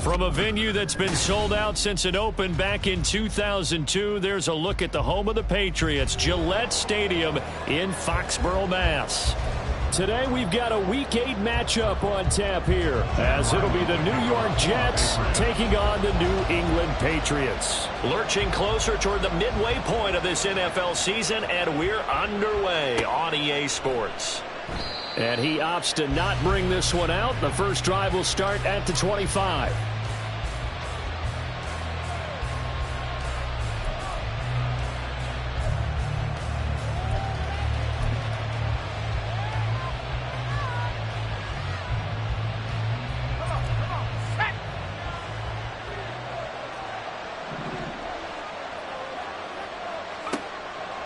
From a venue that's been sold out since it opened back in 2002, there's a look at the home of the Patriots, Gillette Stadium in Foxborough, Mass. Today we've got a Week 8 matchup on tap here, as it'll be the New York Jets taking on the New England Patriots. Lurching closer toward the midway point of this NFL season, and we're underway on EA Sports. And he opts to not bring this one out. The first drive will start at the 25.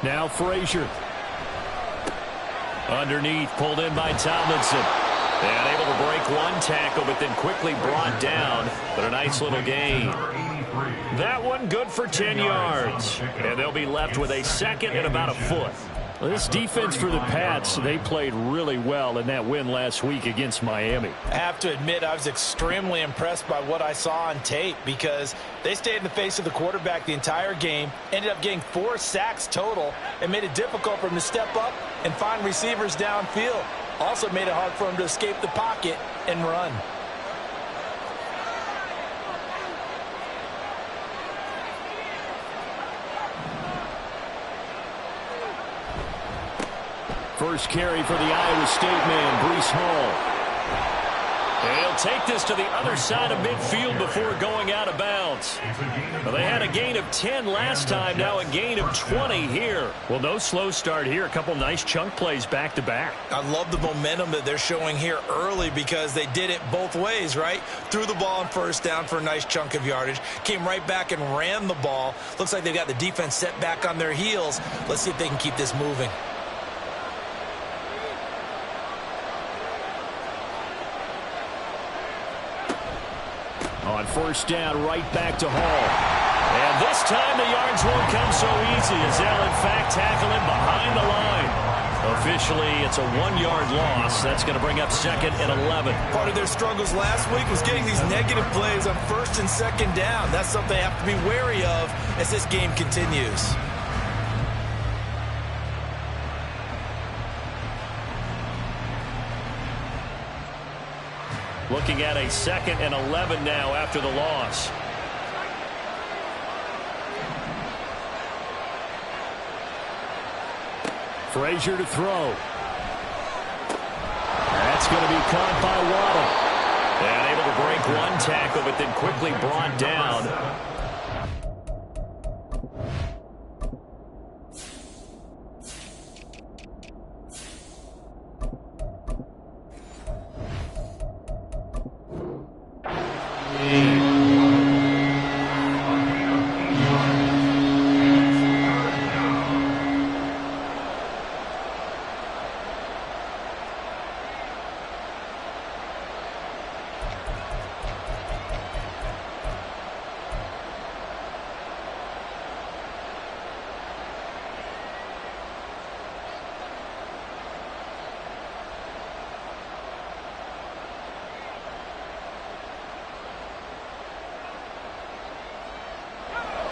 Now Frazier. Underneath, pulled in by Tomlinson. And able to break one tackle, but then quickly brought down. But a nice little gain. That one good for 10 yards. And they'll be left with a second and about a foot. Well, this defense for the Pats, they played really well in that win last week against Miami. I have to admit, I was extremely impressed by what I saw on tape because they stayed in the face of the quarterback the entire game, ended up getting 4 sacks total, and made it difficult for him to step up and find receivers downfield. Also made it hard for him to escape the pocket and run. First carry for the Iowa State man, Breece Hall. And he'll take this to the other side of midfield before going out of bounds. Well, they had a gain of 10 last time, now a gain of 20 here. Well, no slow start here. A couple nice chunk plays back-to-back. I love the momentum that they're showing here early because they did it both ways, right? Threw the ball on first down for a nice chunk of yardage. Came right back and ran the ball. Looks like they've got the defense set back on their heels. Let's see if they can keep this moving. On first down, right back to Hall. And this time the yards won't come so easy as they'll in fact tackle him behind the line. Officially, it's a 1-yard loss. That's going to bring up second and 11. Part of their struggles last week was getting these negative plays on first and second down. That's something they have to be wary of as this game continues. Looking at a second and 11 now after the loss. Frazier to throw. That's going to be caught by Waddle. And able to break one tackle, but then quickly brought down.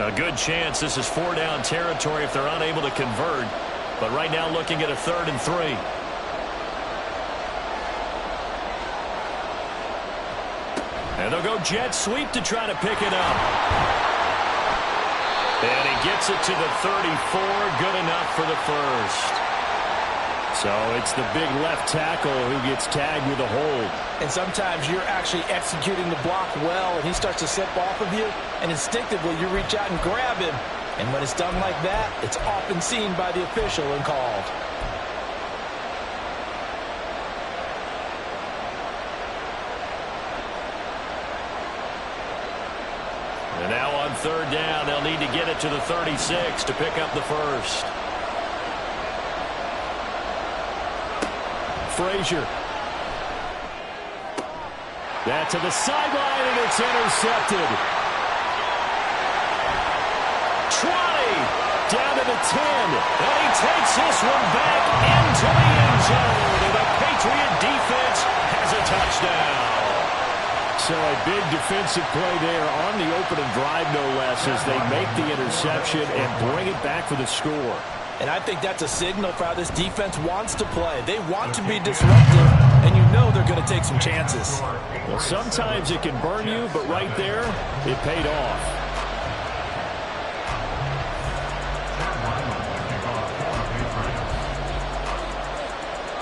A good chance this is 4-down territory if they're unable to convert. But right now looking at a 3rd and 3. And they'll go jet sweep to try to pick it up. And he gets it to the 34. Good enough for the first. So it's the big left tackle who gets tagged with a hold. And sometimes you're actually executing the block well, and he starts to slip off of you, and instinctively you reach out and grab him. And when it's done like that, it's often seen by the official and called. And now on 3rd down, they'll need to get it to the 36 to pick up the first. Frazier. That to the sideline, and it's intercepted. 20, down to the 10, and he takes this one back into the end zone, and the Patriot defense has a touchdown. So a big defensive play there on the opening drive, no less, as they make the interception and bring it back for the score. And I think that's a signal for how this defense wants to play. They want to be disruptive, and you know they're going to take some chances. Well, sometimes it can burn you, but right there, it paid off.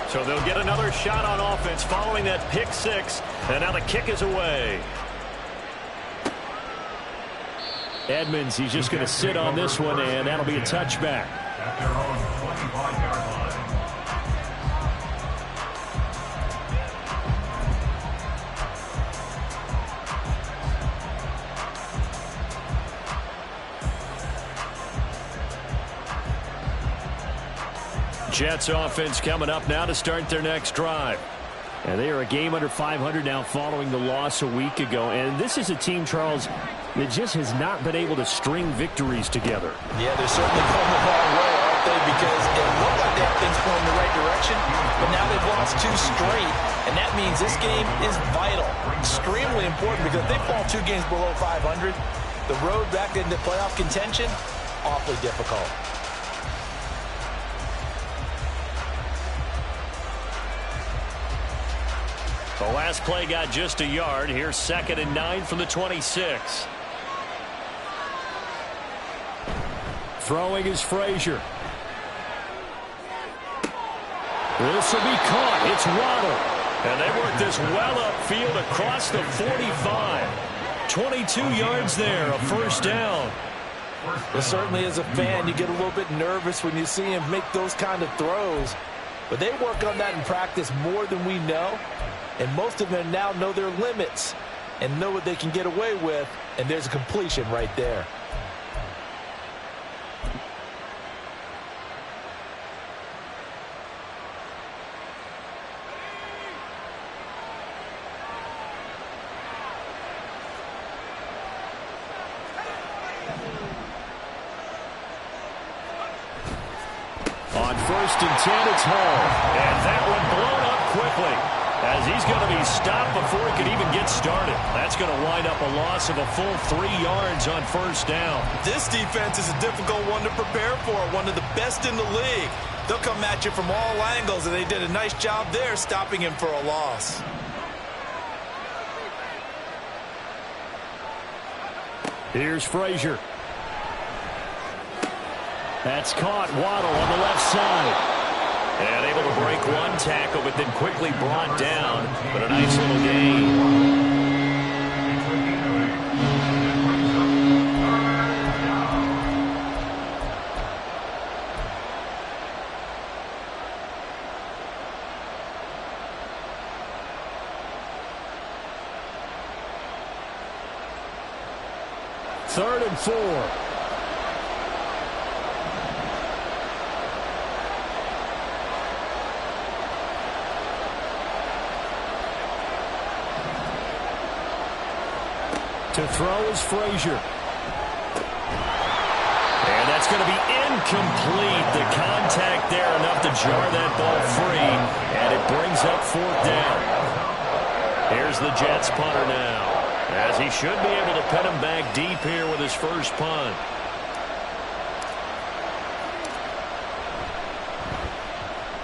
So they'll get another shot on offense following that pick six, and now the kick is away. Edmonds, he's just going to sit on this one, and that'll be a touchback. At their own 25-yard line. Jets offense coming up now to start their next drive. And they are a game under 500 now following the loss a week ago. And this is a team, Charles, that just has not been able to string victories together. Yeah, they're certainly going the wrong way, aren't they? Because it looked like they have things going in the right direction, but now they've lost 2 straight. And that means this game is vital, extremely important, because if they fall 2 games below 500, the road back into playoff contention, awfully difficult. The last play got just a yard. Here's 2nd and 9 from the 26. Throwing is Frazier. This will be caught. It's Waddle. And they work this well upfield across the 45. 22 yards there, a first down. Well, certainly as a fan, you get a little bit nervous when you see him make those kind of throws. But they work on that in practice more than we know. And most of them now know their limits and know what they can get away with. And there's a completion right there. On 1st and 10, it's Hall. And that one blown up quickly, as he's going to be stopped before he can even get started. That's going to wind up a loss of a full 3 yards on first down. This defense is a difficult one to prepare for, one of the best in the league. They'll come at you from all angles, and they did a nice job there stopping him for a loss. Here's Frazier. That's caught. Waddle on the left side. And able to break one tackle, but then quickly brought down. But a nice little gain. Third and 4. To throw is Frazier. And that's going to be incomplete. The contact there enough to jar that ball free. And it brings up 4th down. Here's the Jets punter now, as he should be able to pin him back deep here with his first punt.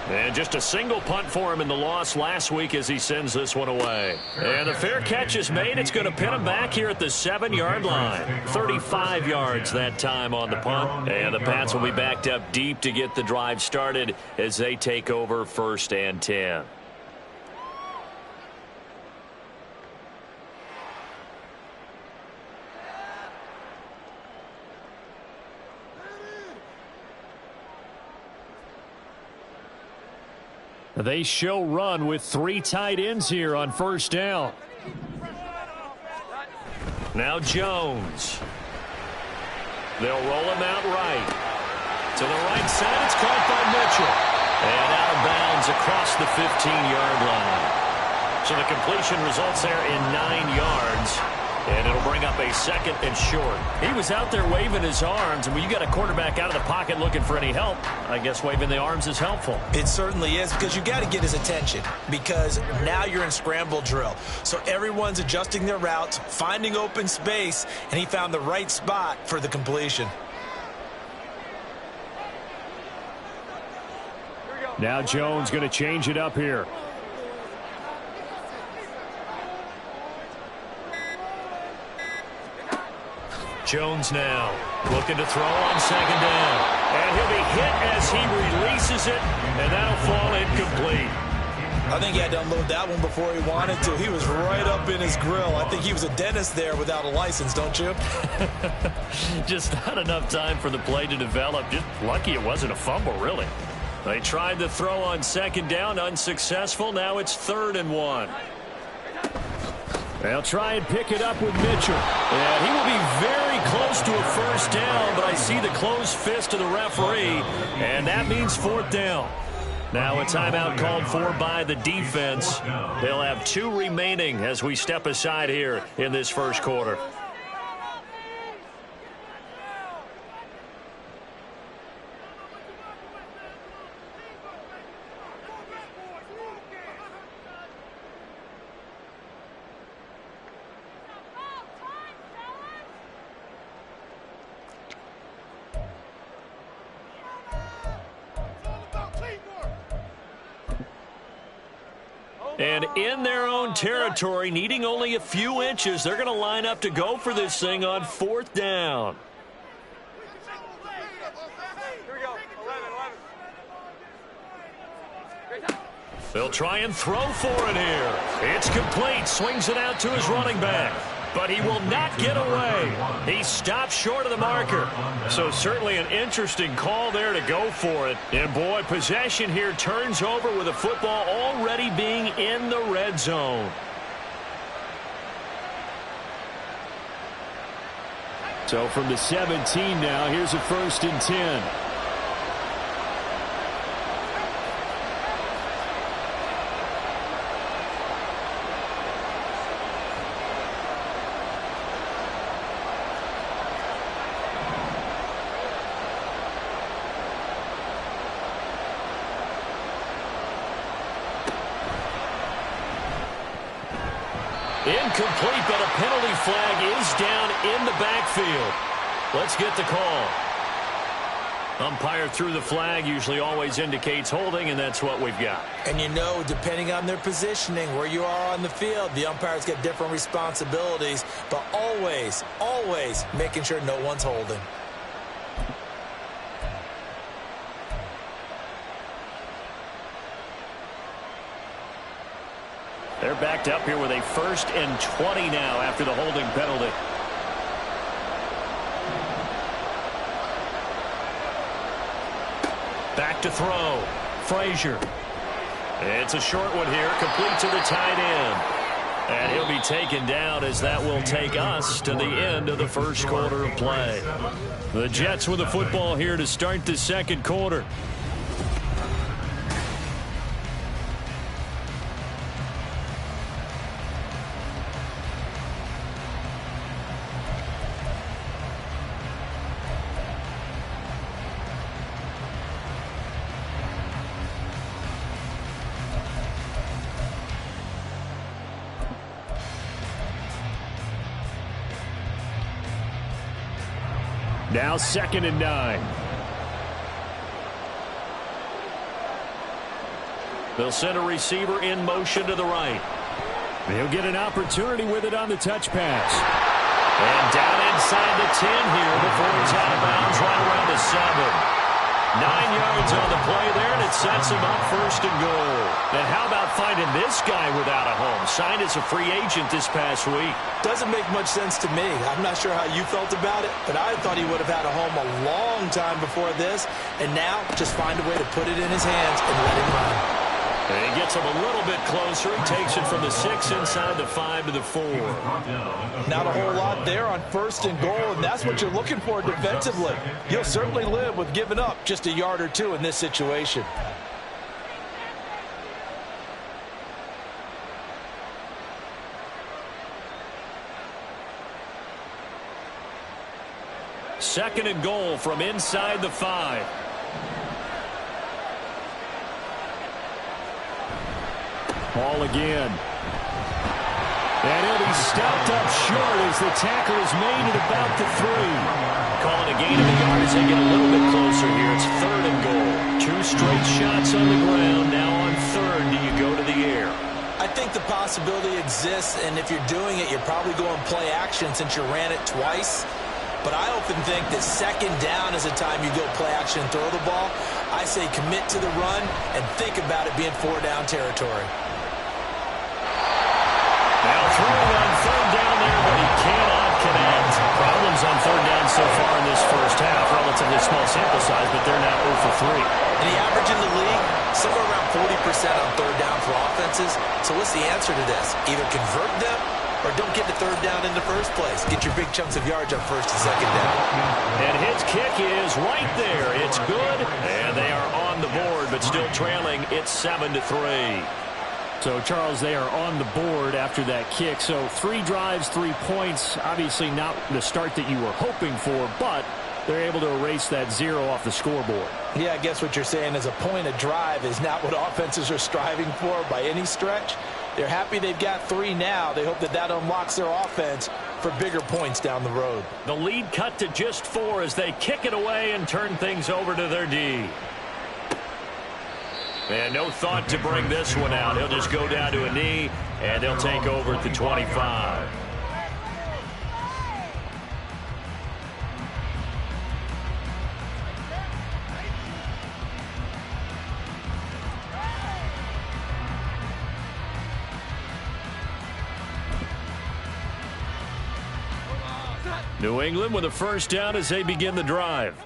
And just a single punt for him in the loss last week as he sends this one away. And the fair catch is made. It's going to pin him back here at the 7-yard line. 35 yards that time on the punt. And the Pats will be backed up deep to get the drive started as they take over 1st and 10. They show run with 3 tight ends here on first down. Now Jones. They'll roll him out right. To the right side, it's caught by Mitchell. And out of bounds across the 15-yard line. So the completion results there in 9 yards. And it'll bring up a second and short. He was out there waving his arms, and when you got a quarterback out of the pocket looking for any help, I guess waving the arms is helpful. It certainly is, because you got to get his attention, because now you're in scramble drill. So everyone's adjusting their routes, finding open space, and he found the right spot for the completion. Now Jones going to change it up here. Jones now looking to throw on second down. And he'll be hit as he releases it, and that'll fall incomplete. I think he had to unload that one before he wanted to. He was right up in his grill. I think he was a dentist there without a license, don't you? Just not enough time for the play to develop. Just lucky it wasn't a fumble, really. They tried to throw on second down, unsuccessful. Now it's 3rd and 1. They'll try and pick it up with Mitchell. And he will be very close to a first down, but I see the closed fist of the referee, and that means 4th down. Now a timeout called for by the defense. They'll have 2 remaining as we step aside here in this first quarter. And in their own territory, needing only a few inches, they're going to line up to go for this thing on 4th down. They'll try and throw for it here. It's complete. Swings it out to his running back. But he will not get away. He stopped short of the marker. So certainly an interesting call there to go for it. And boy, possession here turns over with the football already being in the red zone. So from the 17 now, here's a 1st and 10. Incomplete, but a penalty flag is down in the backfield. Let's get the call. Umpire threw the flag, usually always indicates holding, and that's what we've got. And you know, depending on their positioning, where you are on the field, the umpires get different responsibilities, but always, always making sure no one's holding. They're backed up here with a 1st and 20 now after the holding penalty. Back to throw. Frazier. It's a short one here, complete to the tight end. And he'll be taken down as that will take us to the end of the first quarter of play. The Jets with the football here to start the second quarter. Now 2nd and 9. They'll send a receiver in motion to the right. He'll get an opportunity with it on the touch pass. And down inside the 10 here before he's out of bounds right around the 7. 9 yards on the play there, and it sets him up 1st and goal. And how about finding this guy without a home? Signed as a free agent this past week. Doesn't make much sense to me. I'm not sure how you felt about it, but I thought he would have had a home a long time before this. And now, just find a way to put it in his hands and let him run. And he gets him a little bit closer. He takes it from the 6 inside the 5 to the 4. Not a whole lot there on 1st and goal, and that's what you're looking for defensively. You'll certainly live with giving up just a yard or 2 in this situation. Second and goal from inside the 5. Ball again. And he'll be stopped up short as the tackle is made at about the 3. Calling a gain of a yard as they get a little bit closer here. It's third and goal. 2 straight shots on the ground. Now on third, do you go to the air? I think the possibility exists, and if you're doing it, you're probably going play action since you ran it twice. But I often think that second down is a time you go play action and throw the ball. I say commit to the run and think about it being 4-down territory. Now throwing on third down there, but he cannot connect. Problems on third down so far in this first half. Relatively small sample size, but they're now 0 for 3. And the average in the league, somewhere around 40% on third down for offenses. So what's the answer to this? Either convert them or don't get the third down in the first place. Get your big chunks of yards on first and second down. And his kick is right there. It's good, and they are on the board, but still trailing. It's 7-3. So, Charles, they are on the board after that kick. So 3 drives, 3 points. Obviously not the start that you were hoping for, but they're able to erase that 0 off the scoreboard. Yeah, I guess what you're saying is a point of drive is not what offenses are striving for by any stretch. They're happy they've got 3 now. They hope that that unlocks their offense for bigger points down the road. The lead cut to just 4 as they kick it away and turn things over to their D. And no thought to bring this one out. He'll just go down to a knee, and they'll take over at the 25. New England with a first down as they begin the drive.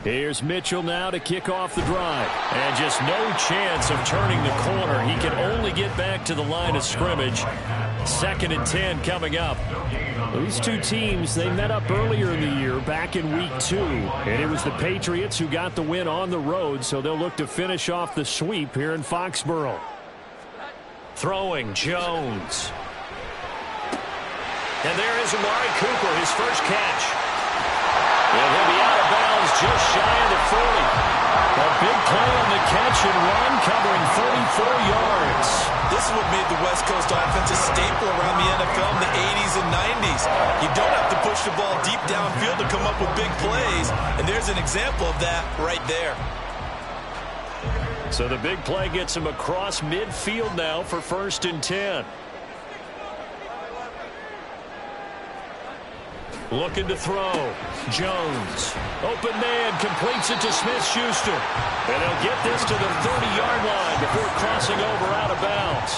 Here's Mitchell now to kick off the drive. And just no chance of turning the corner. He can only get back to the line of scrimmage. 2nd and 10 coming up. These two teams, they met up earlier in the year, back in week 2. And it was the Patriots who got the win on the road, so they'll look to finish off the sweep here in Foxborough. Throwing, Jones. And there is Amari Cooper, his first catch. And he'll be out of bounds just shy of the 40. A big play on the catch and run, covering 34 yards. This is what made the West Coast offense a staple around the NFL in the 80s and 90s. You don't have to push the ball deep downfield to come up with big plays, and there's an example of that right there. So the big play gets him across midfield now for 1st and 10. Looking to throw. Jones. Open man. Completes it to Smith-Schuster. And they'll get this to the 30-yard line before crossing over out of bounds.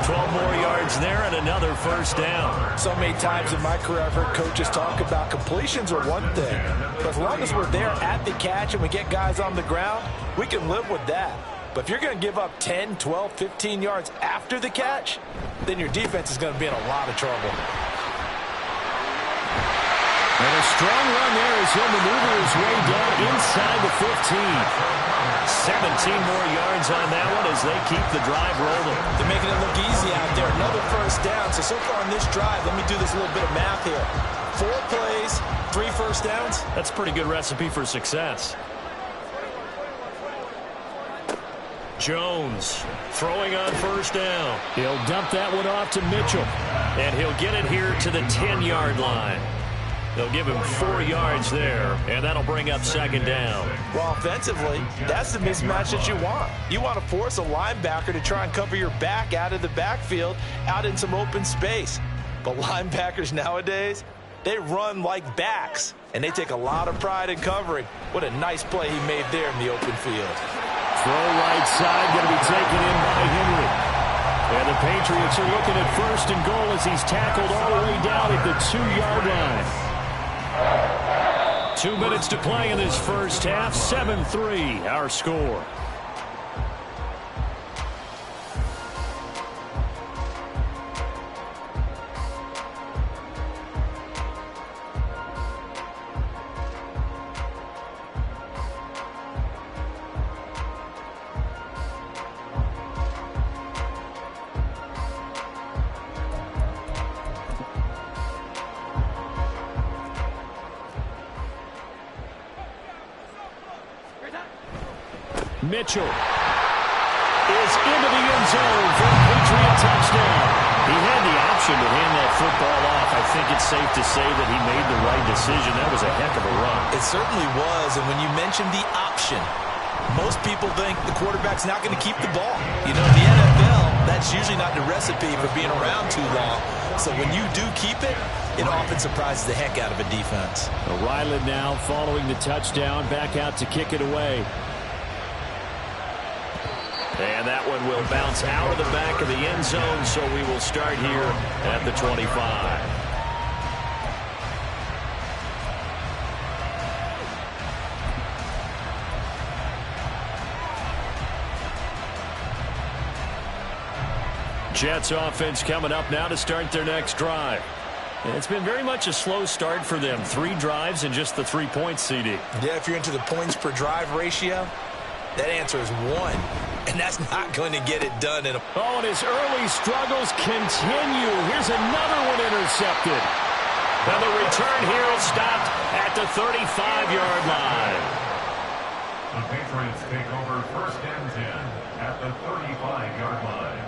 12 more yards there and another first down. So many times in my career I've heard coaches talk about completions are one thing. But as long as we're there at the catch and we get guys on the ground, we can live with that. But if you're going to give up 10, 12, 15 yards after the catch, then your defense is going to be in a lot of trouble. And a strong run there as he'll maneuver his way down inside the 15. 17 more yards on that one as they keep the drive rolling. They're making it look easy out there. Another first down. So far on this drive, let me do this little bit of math here. 4 plays, 3 first downs. That's a pretty good recipe for success. Jones throwing on first down. He'll dump that one off to Mitchell. And he'll get it here to the 10-yard line. They'll give him 4 yards there, and that'll bring up 2nd down. Well, offensively, that's the mismatch that you want. You want to force a linebacker to try and cover your back out of the backfield, out in some open space. But linebackers nowadays, they run like backs, and they take a lot of pride in covering. What a nice play he made there in the open field. Throw right side, going to be taken in by Henry. And the Patriots are looking at 1st and goal as he's tackled all the way down at the 2-yard line. 2 minutes to play in this first half. 7-3, our score. Mitchell is into the end zone for a Patriot touchdown. He had the option to hand that football off. I think it's safe to say that he made the right decision. That was a heck of a run. It certainly was, and when you mentioned the option, most people think the quarterback's not going to keep the ball. You know, in the NFL, that's usually not the recipe for being around too long. So when you do keep it, it often surprises the heck out of a defense. Ryland now following the touchdown, back out to kick it away. And that one will bounce out of the back of the end zone, so we will start here at the 25. Jets offense coming up now to start their next drive. And it's been very much a slow start for them. 3 drives and just the 3 points, CD. Yeah, if you're into the points per drive ratio, that answer is 1. And that's not going to get it done in a... Oh, and his early struggles continue. Here's another one intercepted. And the return here is stopped at the 35-yard line. The Patriots take over 1st and 10 at the 35-yard line.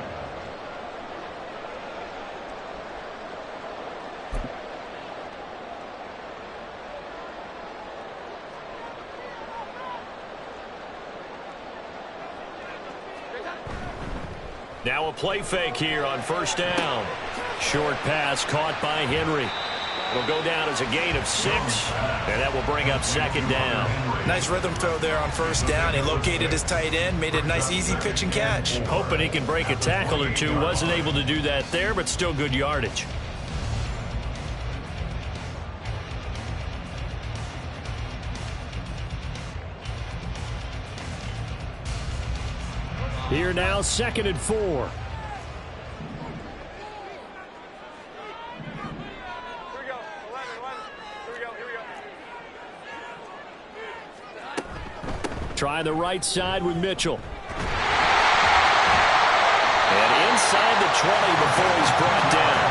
Now a play fake here on 1st down. Short pass caught by Henry. Will go down as a gain of 6, and that will bring up 2nd down. Nice rhythm throw there on 1st down. He located his tight end, made it a nice easy pitch and catch. Hoping he can break a tackle or two. Wasn't able to do that there, but still good yardage. Here now, 2nd and 4. Try the right side with Mitchell. And inside the 20 before he's brought down.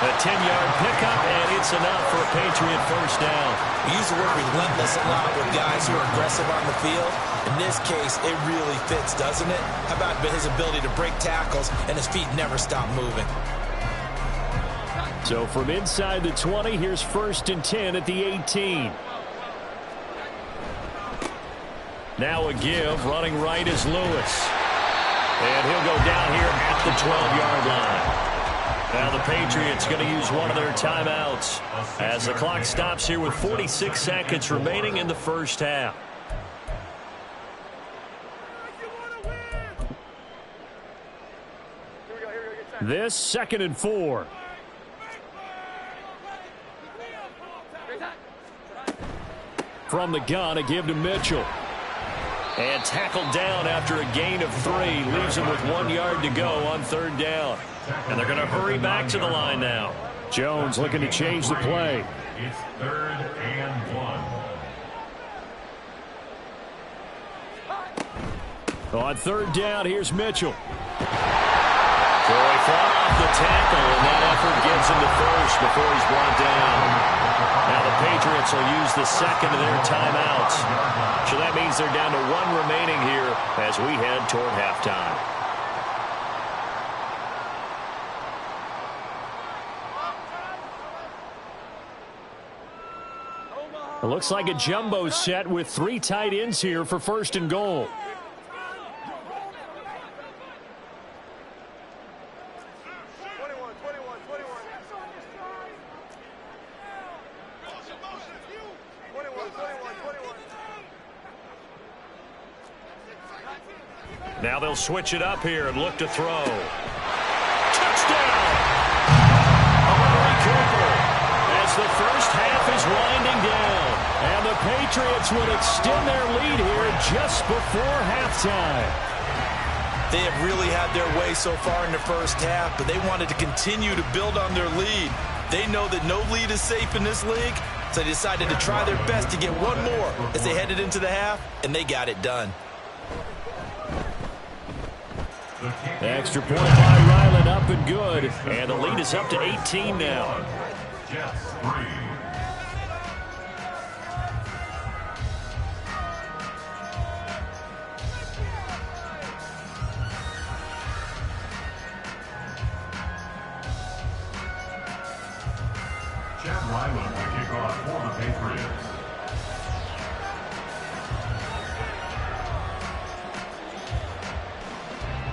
A 10-yard pickup, and it's enough for a Patriot 1st down. We use the word relentless a lot with guys who are aggressive on the field. In this case, it really fits, doesn't it? How about his ability to break tackles and his feet never stop moving? So from inside the 20, here's 1st and 10 at the 18. Now a give, running right is Lewis. And he'll go down here at the 12-yard line. Now the Patriots going to use one of their timeouts as the clock stops here with 46 seconds remaining in the 1st half. This 2nd and 4. From the gun, a give to Mitchell. And tackled down after a gain of 3. Leaves him with 1 yard to go on 3rd down. And they're going to hurry back to the line now. Jones looking to change the play. It's 3rd and 1. On 3rd down, here's Mitchell. Troy fought off the tackle, and that effort gives him the 1st before he's brought down. Now the Patriots will use the 2nd of their timeouts. So that means they're down to 1 remaining here as we head toward halftime. It looks like a jumbo set with 3 tight ends here for 1st and goal. Now they'll switch it up here and look to throw. Touchdown! Amari Cooper as the 1st half is winding down. And the Patriots will extend their lead here just before halftime. They have really had their way so far in the 1st half, but they wanted to continue to build on their lead. They know that no lead is safe in this league, so they decided to try their best to get one more as they headed into the half, and they got it done. Extra point by Ryland, up and good. And the lead is up to 18 now. Jets 3. Chad Ryland to kick off for the Patriots.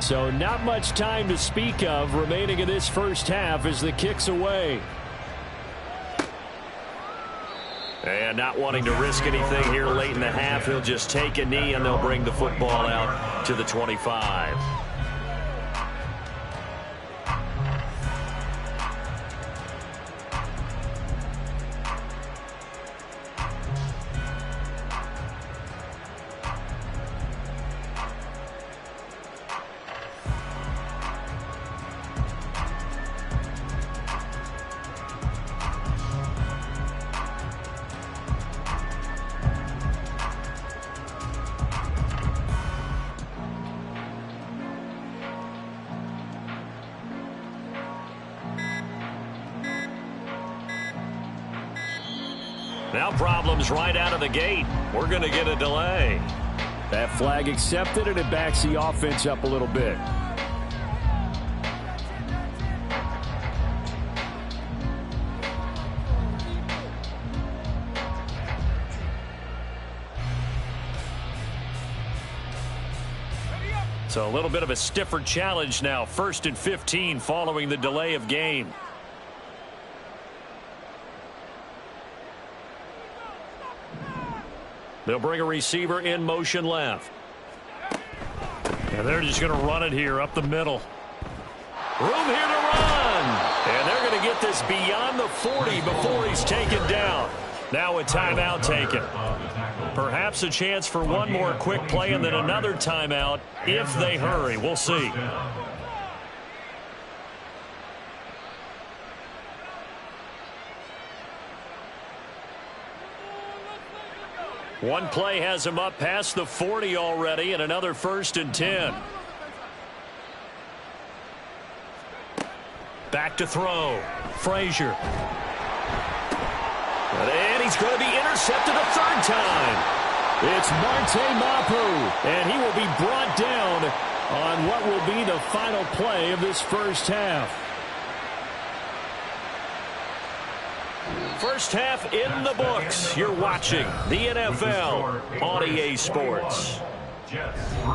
So not much time to speak of remaining in this first half as the kick's away. And not wanting to risk anything here late in the half, he'll just take a knee and they'll bring the football out to the 25. Now problems right out of the gate. We're going to get a delay. That flag accepted, and it backs the offense up a little bit. So a little bit of a stiffer challenge now. 1st and 15 following the delay of game. They'll bring a receiver in motion left. And they're just going to run it here up the middle. Room here to run. And they're going to get this beyond the 40 before he's taken down. Now a timeout taken. Perhaps a chance for one more quick play and then another timeout if they hurry. We'll see. One play has him up past the 40 already, and another 1st and 10. Back to throw. Frazier. And he's going to be intercepted a 3rd time. It's Marte Mapu, and he will be brought down on what will be the final play of this first half. First half in the books. You're watching the NFL on EA Sports. Jets 3.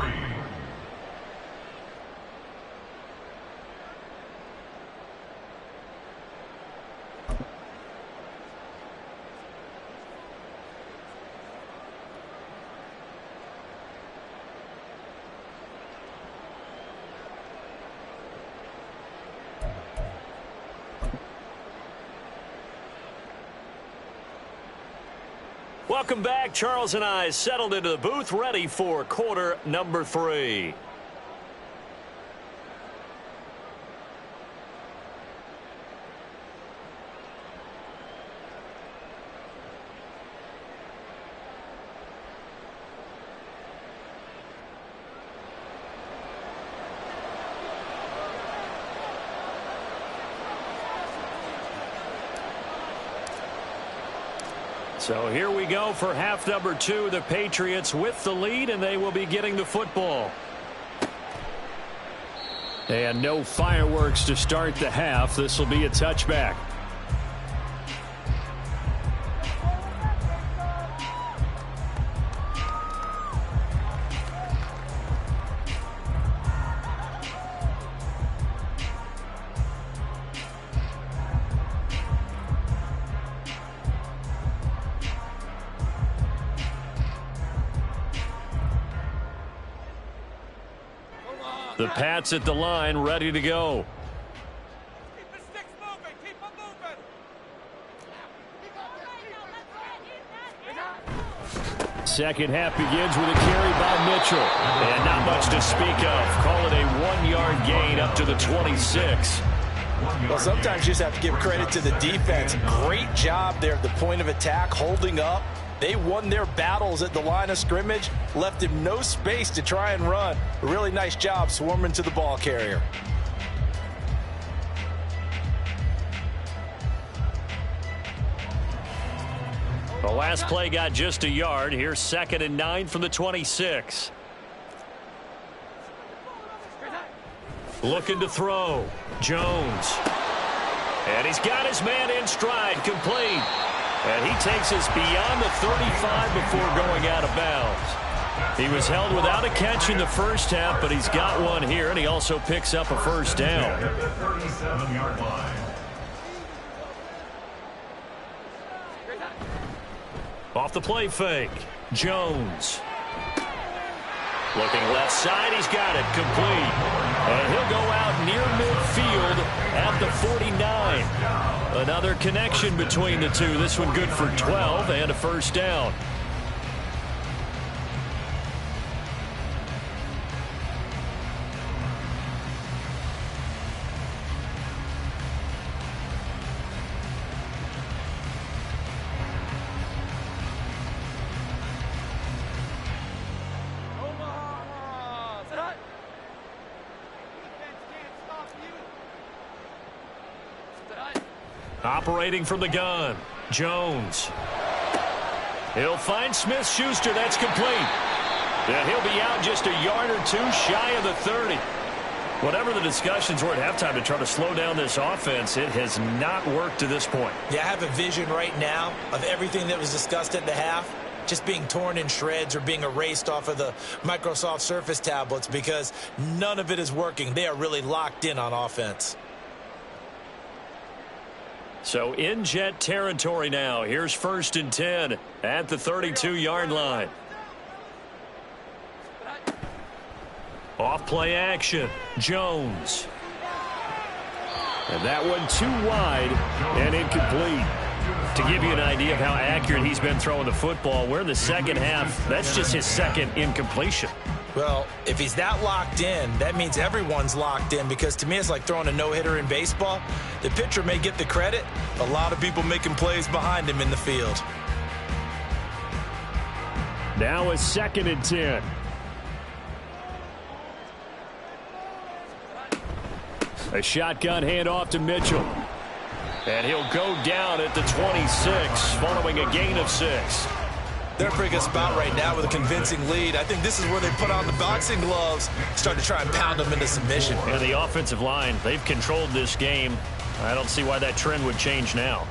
Welcome back. Charles and I settled into the booth, ready for quarter number 3. So here we go for half number 2. The Patriots with the lead, and they will be getting the football. And no fireworks to start the half. This will be a touchback. The Pats at the line, ready to go. Keep the sticks moving. Keep them moving. Second half begins with a carry by Mitchell. And not much to speak of. Call it a 1-yard gain up to the 26. Well, sometimes you just have to give credit to the defense. Great job there at the point of attack, holding up. They won their battles at the line of scrimmage, left him no space to try and run. A really nice job swarming to the ball carrier. The last play got just a yard. Here's 2nd and 9 from the 26. Looking to throw. Jones. And And he's got his man in stride, complete. And he takes us beyond the 35 before going out of bounds. He was held without a catch in the first half, but he's got one here, and he also picks up a first down. 37-yard line. Off the play fake, Jones. Looking left side, he's got it, complete. And he'll go out near midfield at the 49. Another connection between the two. This one good for 12 and a first down. Operating from the gun, Jones. He'll find Smith-Schuster. That's complete. And he'll be out just a yard or two shy of the 30. Whatever the discussions were at halftime to try to slow down this offense, it has not worked to this point. Yeah, I have a vision right now of everything that was discussed at the half just being torn in shreds or being erased off of the Microsoft Surface tablets because none of it is working. They are really locked in on offense. So in Jet territory now. Here's 1st and 10 at the 32-yard line. Off play action, Jones. And that one too wide and incomplete. To give you an idea of how accurate he's been throwing the football, we're in the second half. That's just his second incompletion. Well, if he's that locked in, that means everyone's locked in because to me it's like throwing a no-hitter in baseball. The pitcher may get the credit. A lot of people making plays behind him in the field. Now a 2nd and 10. A shotgun handoff to Mitchell. And he'll go down at the 26 following a gain of 6. They're in a pretty good spot right now with a convincing lead. I think this is where they put on the boxing gloves, start to try and pound them into submission. And the offensive line, they've controlled this game. I don't see why that trend would change now.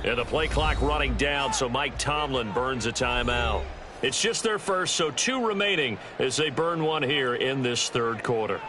And the play clock running down, so Mike Tomlin burns a timeout. It's just their first, so 2 remaining as they burn one here in this 3rd quarter.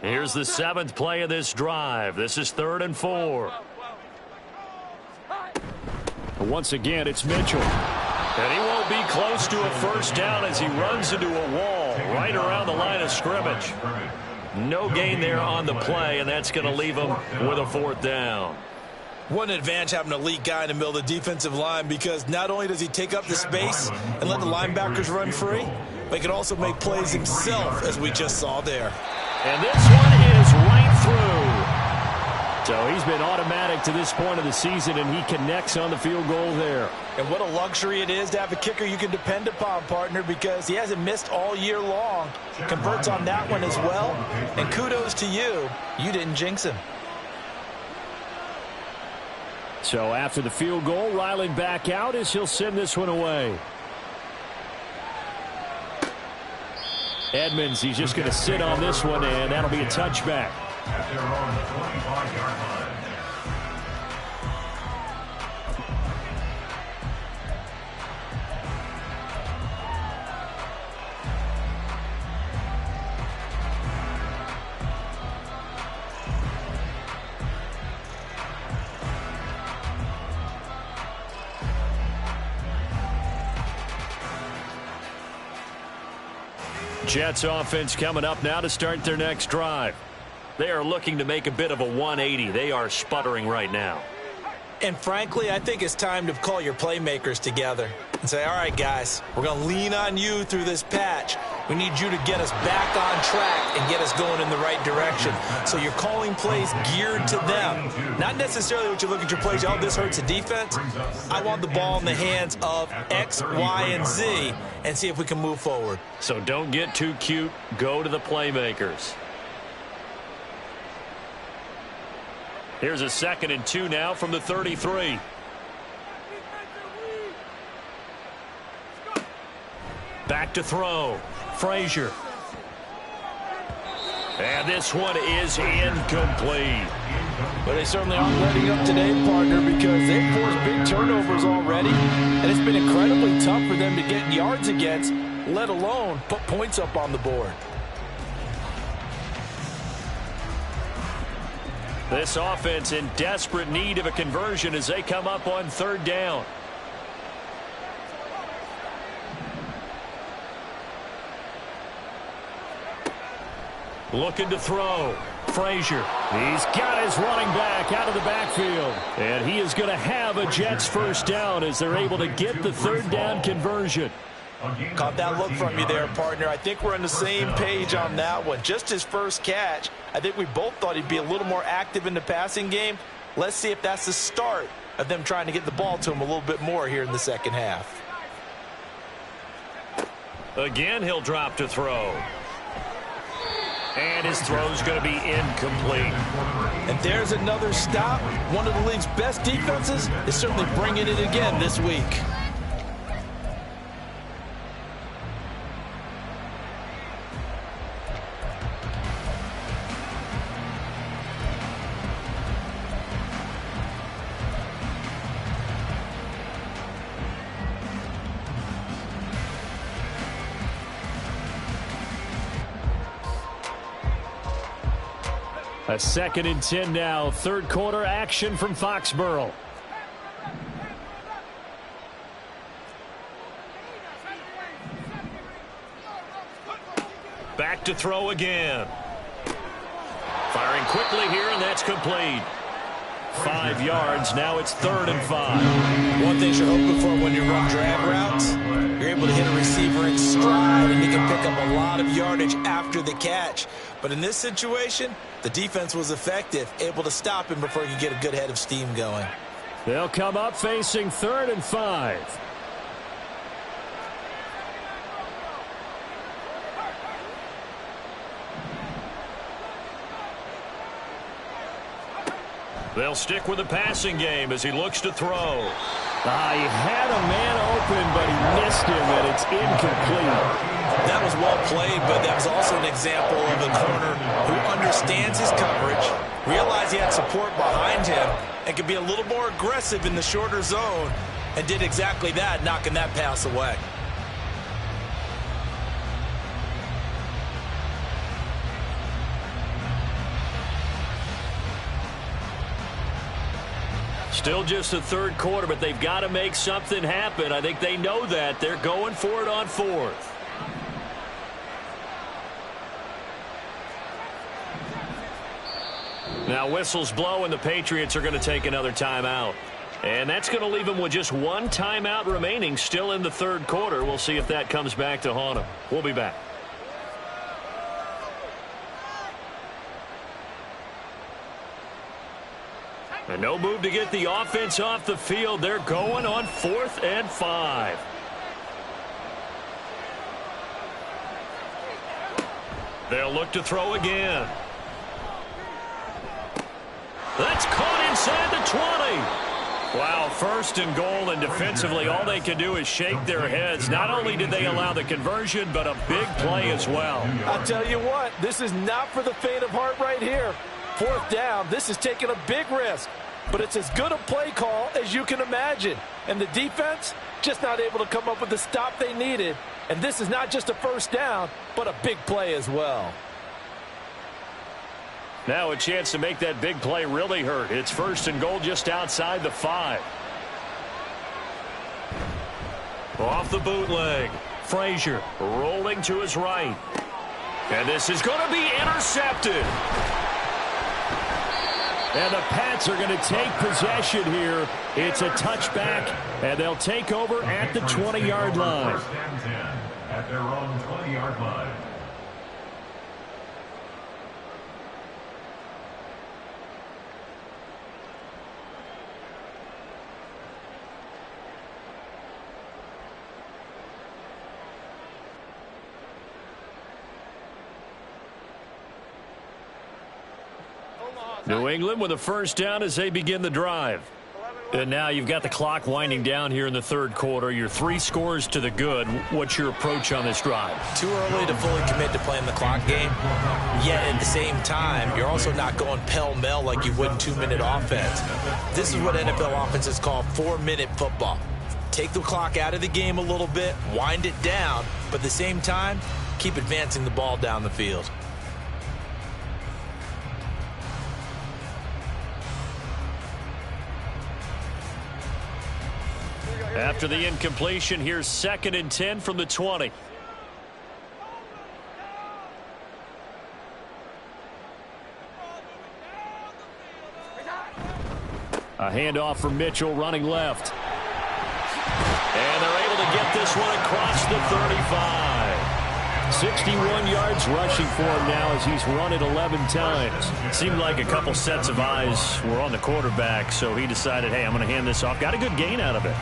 Here's the 7th play of this drive. This is 3rd and 4. Once again, it's Mitchell. And he won't be close to a first down as he runs into a wall right around the line of scrimmage. No gain there on the play, and that's going to leave him with a 4th down. What an advantage having an elite guy in the middle of the defensive line because not only does he take up the space and let the linebackers run free, but he can also make plays himself, as we just saw there. And this one is right through. So he's been automatic to this point of the season, and he connects on the field goal there. And what a luxury it is to have a kicker you can depend upon, partner, because he hasn't missed all year long. Converts on that one as well. And kudos to you. You didn't jinx him. So after the field goal, Ryland back out as he'll send this one away. Edmonds, he's just going to sit on this one, and that'll be a touchback. At their own 25-yard line. Jets offense coming up now to start their next drive. They are looking to make a bit of a 180. They are sputtering right now. And frankly, I think it's time to call your playmakers together and say, all right, guys, we're going to lean on you through this patch. We need you to get us back on track and get us going in the right direction. So you're calling plays geared to them. Not necessarily what you look at your plays, oh, this hurts the defense. I want the ball in the hands of X, Y, and Z and see if we can move forward. So don't get too cute. Go to the playmakers. Here's a 2nd and 2 now from the 33. Back to throw. Frazier. And this one is incomplete. But they certainly aren't letting up today, partner, because they've forced big turnovers already. And it's been incredibly tough for them to get yards against, let alone put points up on the board. This offense in desperate need of a conversion as they come up on 3rd down. Looking to throw. Frazier. He's got his running back out of the backfield. And he is going to have a Jets first down as they're able to get the 3rd down conversion. Caught that look from you there, partner. I think we're on the same page on that one. Just his first catch. I think we both thought he'd be a little more active in the passing game. Let's see if that's the start of them trying to get the ball to him a little bit more here in the second half. Again, he'll drop to throw. And his throw's going to be incomplete. And there's another stop. One of the league's best defenses is certainly bringing it again this week. A 2nd and 10 now. 3rd quarter action from Foxborough. Back to throw again. Firing quickly here, and that's complete. 5 yards. Now it's 3rd and 5. One thing you're hoping for when you run drag routes, you're able to hit a receiver in stride, and you can pick up a lot of yardage after the catch. But in this situation, the defense was effective, able to stop him before he could get a good head of steam going. They'll come up facing 3rd and 5. They'll stick with the passing game as he looks to throw. He had a man open, but he missed him, and it's incomplete. That was well played, but that was also an example of a corner who understands his coverage, realized he had support behind him, and could be a little more aggressive in the shorter zone, and did exactly that, knocking that pass away. Still just the 3rd quarter, but they've got to make something happen. I think they know that. They're going for it on 4th. Now whistles blow, and the Patriots are going to take another timeout. And that's going to leave them with just 1 timeout remaining still in the 3rd quarter. We'll see if that comes back to haunt them. We'll be back. And no move to get the offense off the field. They're going on 4th and 5. They'll look to throw again. That's caught inside the 20. Wow, first and goal, and defensively all they can do is shake their heads. Not only did they allow the conversion, but a big play as well. I'll tell you what, this is not for the faint of heart right here. Fourth down, this is taking a big risk, but it's as good a play call as you can imagine. And the defense, just not able to come up with the stop they needed. And this is not just a first down, but a big play as well. Now a chance to make that big play really hurt. It's first and goal just outside the 5. Off the bootleg. Frazier rolling to his right. And this is going to be intercepted. And the Pats are going to take possession here. It's a touchback, and they'll take over at the 20-yard line. First and 10 at their own 20-yard line. New England with a first down as they begin the drive. And now you've got the clock winding down here in the third quarter. You're 3 scores to the good. What's your approach on this drive? Too early to fully commit to playing the clock game. Yet at the same time, you're also not going pell-mell like you would in 2-minute offense. This is what NFL offenses call 4-minute football. Take the clock out of the game a little bit, wind it down, but at the same time, keep advancing the ball down the field. After the incompletion, here's 2nd and 10 from the 20. A handoff from Mitchell running left. And they're able to get this one across the 35. 61 yards rushing for him now as he's run it 11 times. Seemed like a couple sets of eyes were on the quarterback, so he decided, hey, I'm going to hand this off. Got a good gain out of it.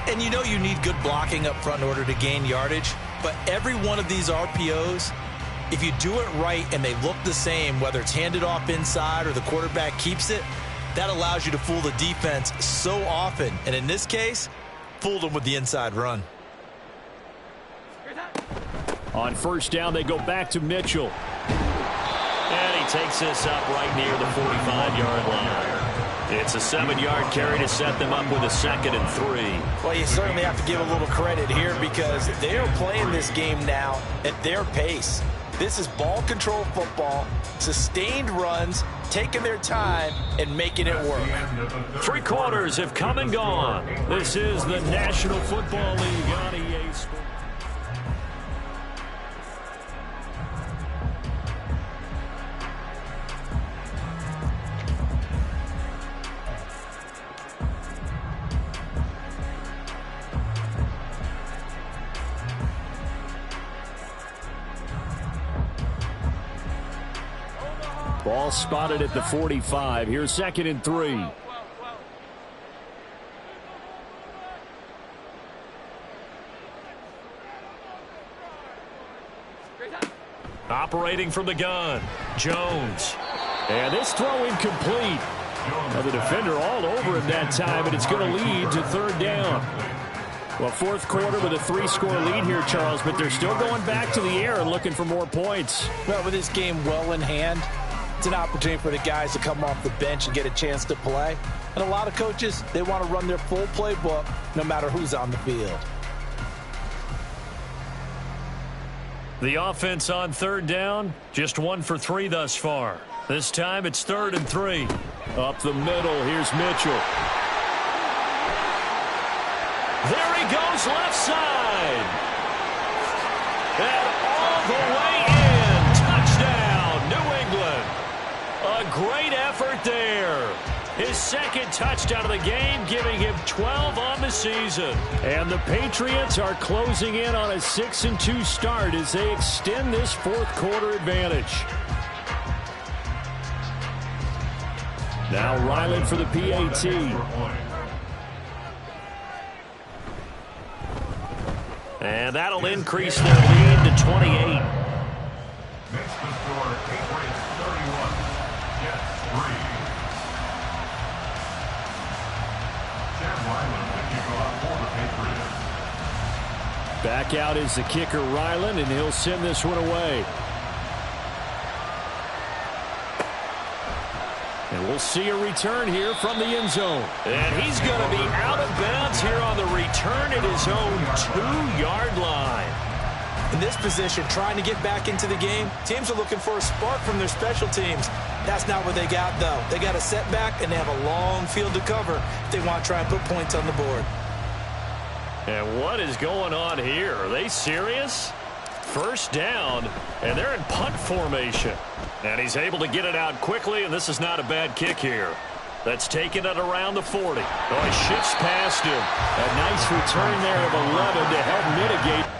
And you know you need good blocking up front in order to gain yardage, but every one of these RPOs, if you do it right and they look the same, whether it's handed off inside or the quarterback keeps it, that allows you to fool the defense so often. And in this case, fooled them with the inside run. On first down, they go back to Mitchell. And he takes this up right near the 45-yard line. It's a 7-yard carry to set them up with a 2nd and 3. Well, you certainly have to give a little credit here because they are playing this game now at their pace. This is ball control football, sustained runs, taking their time, and making it work. 3 quarters have come and gone. This is the National Football League on EA Sports. Ball spotted at the 45. Here's 2nd and 3. Operating from the gun, Jones. And this throw incomplete. Now the defender all over him that time, and it's going to lead to 3rd down. Well, 4th quarter with a 3-score lead here, Charles, but they're still going back to the air and looking for more points. Well, with this game well in hand, it's an opportunity for the guys to come off the bench and get a chance to play. And a lot of coaches, they want to run their full playbook no matter who's on the field. The offense on 3rd down, just 1 for 3 thus far. This time it's 3rd and 3. Up the middle, here's Mitchell. There he goes, left side. And all the way in. Touchdown, New England. A great effort there. His 2nd touchdown of the game, giving him 12 on the season. And the Patriots are closing in on a 6-2 start as they extend this 4th quarter advantage. Now Ryland for the PAT. And that'll increase their lead to 28. Makes the score Patriots 31, Jets 3. kickoff for the Patriots. Back out is the kicker, Ryland, and he'll send this one away. And we'll see a return here from the end zone. And he's going to be out of bounds here on the return at his own 2-yard line. In this position, trying to get back into the game, teams are looking for a spark from their special teams. That's not what they got, though. They got a setback, and they have a long field to cover if they want to try and put points on the board. And what is going on here? Are they serious? First down, and they're in punt formation. And he's able to get it out quickly, and this is not a bad kick here. That's taken it around the 40. Oh, he shifts past him. A nice return there of 11 to help mitigate.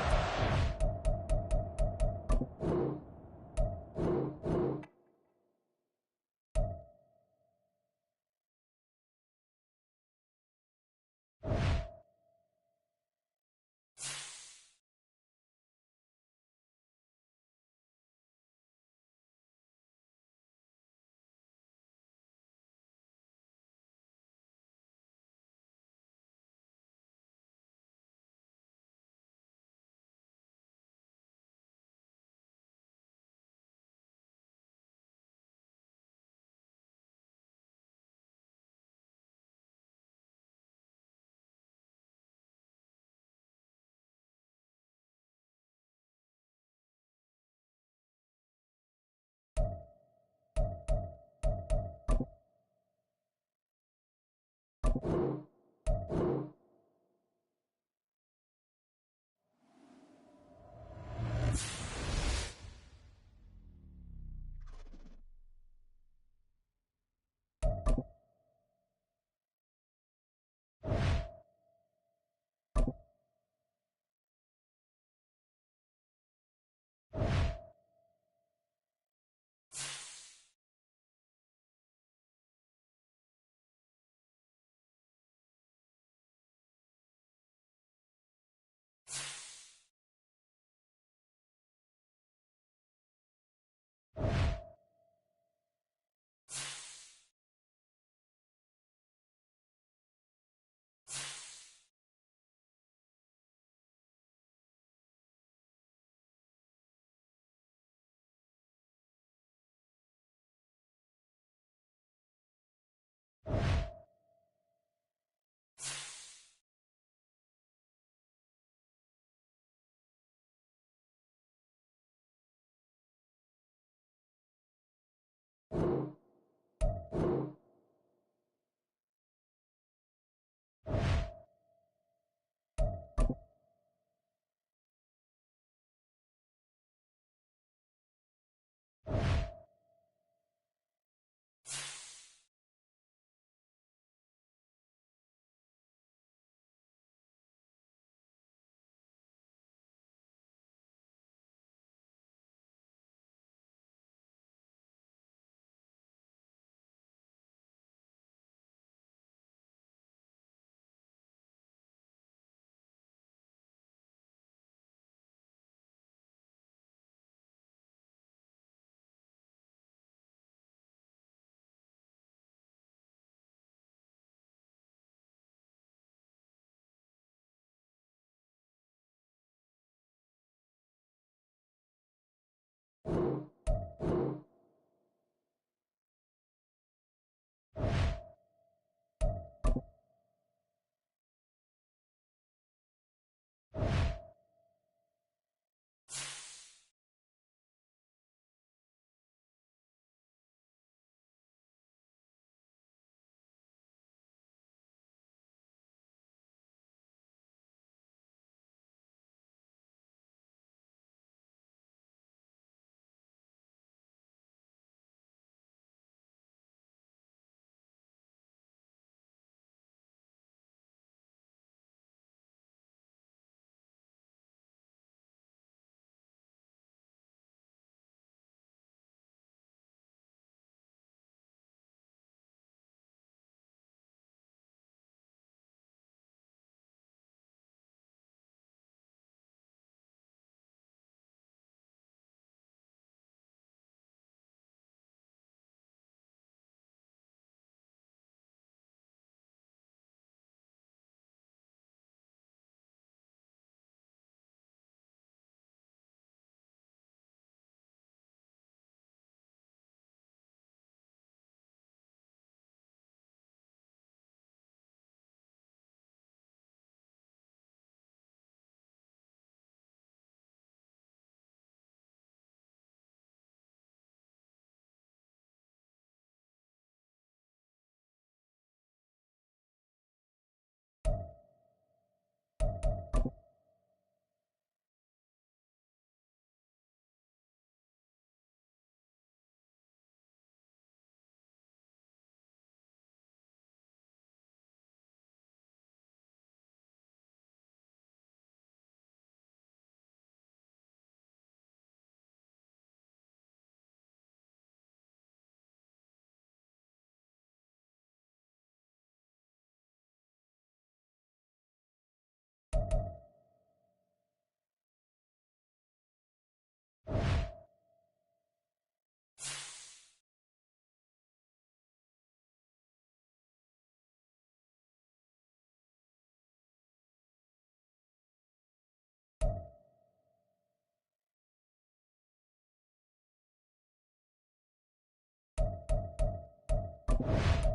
You